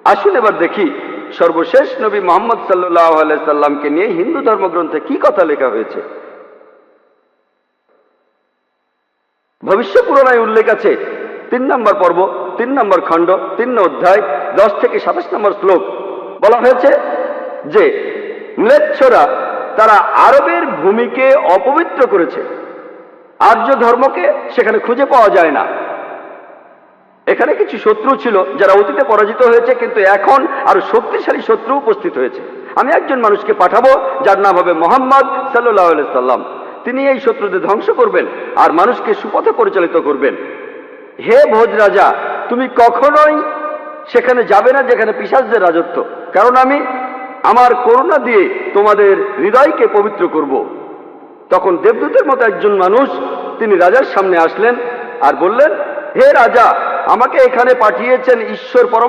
আসুন এবার দেখি সর্বশেষ নবী মুহাম্মদ সাল্লাল্লাহু আলাইহি সাল্লামকে নিয়ে হিন্দু ধর্মগ্রন্থে কি কথা লেখা হয়েছে। ভবিষ্য পুরাণায় উল্লেখ আছে 3 নম্বর পর্ব 3 নম্বর খণ্ড 3 অধ্যায় 10 থেকে 27 নম্বর শ্লোক। বলা হয়েছে যে ম্লেচ্ছরা তারা আরবের ভূমিকে অপবিত্র করেছে, আর্য ধর্মকে সেখানে খুঁজে পাওয়া যায় না। এখানে কিছু শত্রু ছিল যারা অতীতে পরাজিত হয়েছে, কিন্তু এখন আরো শক্তিশালী শত্রু উপস্থিত হয়েছে। আমি একজন মানুষকে পাঠাবো যার নাম হবে মুহাম্মদ সাল্লাল্লাহু আলাইহি সাল্লাম। তিনি এই শত্রুদের ধ্বংস করবেন আর মানুষকে সুপথে পরিচালিত করবেন। হে ভোজ রাজা, তুমি কখনোই সেখানে যাবে না যেখানে পিশাচদের রাজত্ব, কারণ আমি আমার করুণা দিয়ে তোমাদের হৃদয়কে পবিত্র করব। তখন দেবদূতের মতো একজন মানুষ তিনি রাজার সামনে আসলেন আর বললেন, হে রাজা, আমাকে এখানে পাঠিয়েছেন ঈশ্বর পরমা